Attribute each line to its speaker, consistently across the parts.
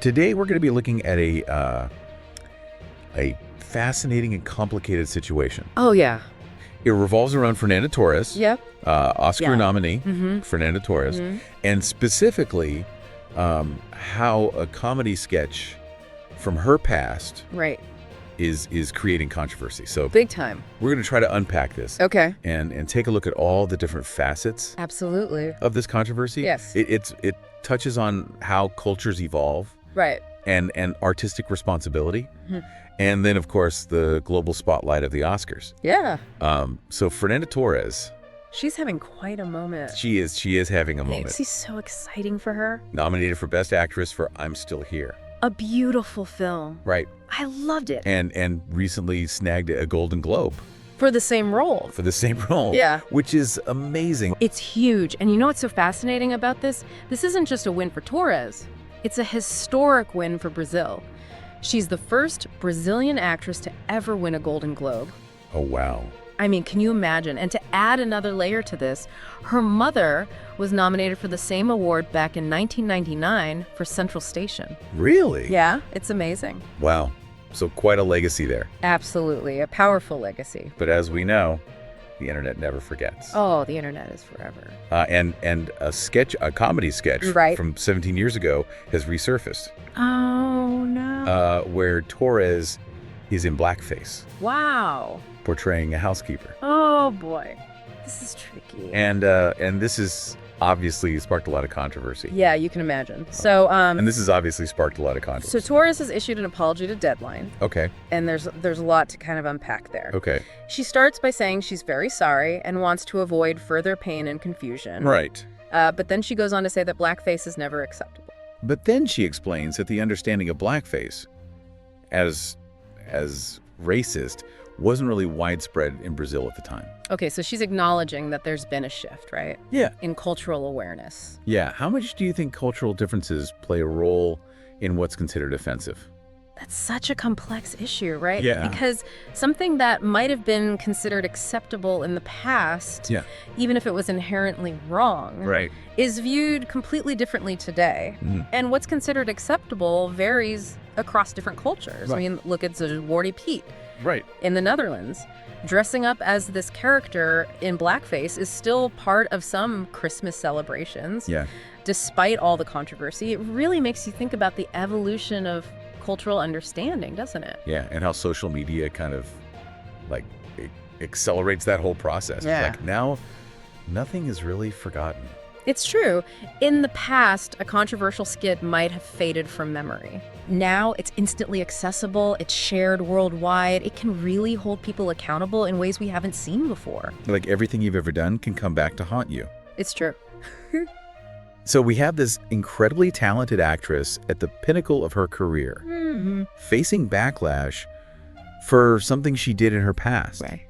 Speaker 1: Today, we're going to be looking at a fascinating and complicated situation.
Speaker 2: Oh, yeah.
Speaker 1: It revolves around Fernanda Torres,
Speaker 2: Yep.
Speaker 1: Oscar
Speaker 2: Yeah.
Speaker 1: nominee,
Speaker 2: Mm-hmm.
Speaker 1: Fernanda Torres,
Speaker 2: Mm-hmm.
Speaker 1: and specifically how a comedy sketch from her past
Speaker 2: Right.
Speaker 1: is creating controversy. So
Speaker 2: Big time.
Speaker 1: we're going to try to unpack this
Speaker 2: Okay.
Speaker 1: and take a look at all the different facets
Speaker 2: Absolutely.
Speaker 1: of this controversy.
Speaker 2: Yes.
Speaker 1: It touches on how cultures evolve
Speaker 2: Right.
Speaker 1: and artistic responsibility.
Speaker 2: Mhm.
Speaker 1: And then, of course, the global spotlight of the Oscars.
Speaker 2: Yeah.
Speaker 1: So Fernanda Torres,
Speaker 2: She's having quite a moment.
Speaker 1: she is having a moment.
Speaker 2: This is so exciting for her.
Speaker 1: Nominated for Best Actress for I'm Still Here.
Speaker 2: A beautiful film.
Speaker 1: Right.
Speaker 2: I loved it.
Speaker 1: And recently snagged a Golden Globe
Speaker 2: For the same role.
Speaker 1: for the same role.
Speaker 2: Yeah.
Speaker 1: Which is amazing.
Speaker 2: It's huge. And you know what's so fascinating about this? This isn't just a win for Torres. It's a historic win for Brazil. She's the first Brazilian actress to ever win a Golden Globe.
Speaker 1: Oh, wow.
Speaker 2: I mean, can you imagine? And to add another layer to this, her mother was nominated for the same award back in 1999 for Central Station.
Speaker 1: Really?
Speaker 2: Yeah, it's amazing.
Speaker 1: Wow. So quite a legacy there.
Speaker 2: Absolutely, a powerful legacy.
Speaker 1: But as we know, the internet never forgets.
Speaker 2: Oh, the internet is forever.
Speaker 1: And a comedy sketch
Speaker 2: Right.
Speaker 1: from 17 years ago has resurfaced,
Speaker 2: Oh, no.
Speaker 1: where Torres is in blackface,
Speaker 2: Wow.
Speaker 1: portraying a housekeeper.
Speaker 2: Oh, boy. This is tricky.
Speaker 1: And this is obviously sparked a lot of controversy.
Speaker 2: Yeah, you can imagine. So,
Speaker 1: And this has obviously sparked a lot of controversy.
Speaker 2: so Torres has issued an apology to Deadline,
Speaker 1: Okay.
Speaker 2: and there's a lot to kind of unpack there.
Speaker 1: Okay.
Speaker 2: She starts by saying she's very sorry and wants to avoid further pain and confusion.
Speaker 1: Right.
Speaker 2: But then she goes on to say that blackface is never acceptable.
Speaker 1: But then she explains that the understanding of blackface as racist wasn't really widespread in Brazil at the time.
Speaker 2: Okay, so she's acknowledging that there's been a shift, right?
Speaker 1: Yeah.
Speaker 2: In cultural awareness.
Speaker 1: Yeah. How much do you think cultural differences play a role in what's considered offensive?
Speaker 2: That's such a complex issue, right?
Speaker 1: Yeah.
Speaker 2: Because something that might have been considered acceptable in the past,
Speaker 1: Yeah.
Speaker 2: even if it was inherently wrong,
Speaker 1: Right.
Speaker 2: is viewed completely differently today.
Speaker 1: Mhm.
Speaker 2: And what's considered acceptable varies across different cultures.
Speaker 1: Right.
Speaker 2: I mean, look at Zwarte Piet
Speaker 1: Right.
Speaker 2: in the Netherlands. Dressing up as this character in blackface is still part of some Christmas celebrations.
Speaker 1: Yeah.
Speaker 2: Despite all the controversy, it really makes you think about the evolution of cultural understanding, doesn't it?
Speaker 1: Yeah. And how social media kind of like accelerates that whole process.
Speaker 2: Yeah.
Speaker 1: Like now, nothing is really forgotten.
Speaker 2: It's true. In the past, a controversial skit might have faded from memory. Now, it's instantly accessible, it's shared worldwide, it can really hold people accountable in ways we haven't seen before.
Speaker 1: Like everything you've ever done can come back to haunt you.
Speaker 2: It's true.
Speaker 1: So we have this incredibly talented actress at the pinnacle of her career,
Speaker 2: Mm-hmm.
Speaker 1: facing backlash for something she did in her past.
Speaker 2: Right.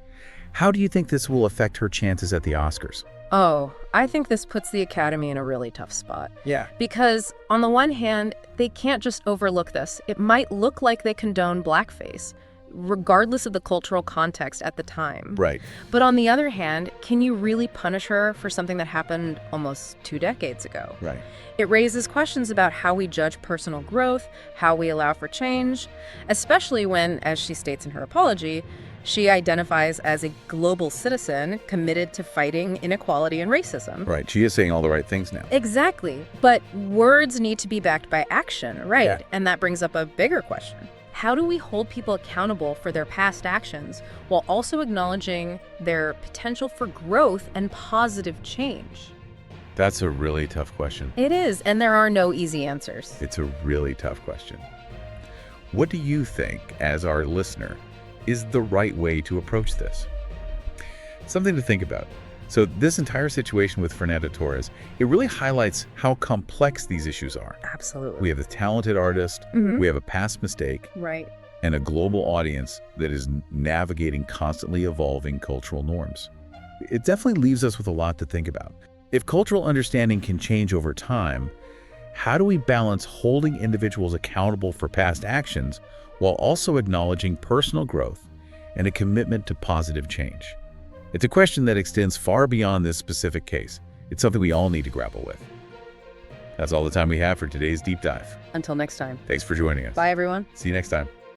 Speaker 1: How do you think this will affect her chances at the Oscars?
Speaker 2: Oh, I think this puts the Academy in a really tough spot.
Speaker 1: Yeah.
Speaker 2: Because on the one hand, they can't just overlook this. It might look like they condone blackface, regardless of the cultural context at the time.
Speaker 1: Right.
Speaker 2: But on the other hand, can you really punish her for something that happened almost 2 decades ago?
Speaker 1: Right.
Speaker 2: It raises questions about how we judge personal growth, how we allow for change, especially when, as she states in her apology, she identifies as a global citizen committed to fighting inequality and racism.
Speaker 1: Right. She is saying all the right things now.
Speaker 2: Exactly. But words need to be backed by action, right?
Speaker 1: Yeah.
Speaker 2: And that brings up a bigger question. How do we hold people accountable for their past actions while also acknowledging their potential for growth and positive change?
Speaker 1: That's a really tough question.
Speaker 2: It is, and there are no easy answers.
Speaker 1: It's a really tough question. What do you think, as our listener, is the right way to approach this? Something to think about. So this entire situation with Fernanda Torres, it really highlights how complex these issues are.
Speaker 2: Absolutely.
Speaker 1: We have a talented artist, we have a past mistake,
Speaker 2: Right.
Speaker 1: and a global audience that is navigating constantly evolving cultural norms. It definitely leaves us with a lot to think about. If cultural understanding can change over time, how do we balance holding individuals accountable for past actions while also acknowledging personal growth and a commitment to positive change? It's a question that extends far beyond this specific case. It's something we all need to grapple with. That's all the time we have for today's deep dive.
Speaker 2: Until next time.
Speaker 1: Thanks for joining us.
Speaker 2: Bye, everyone.
Speaker 1: See you next time.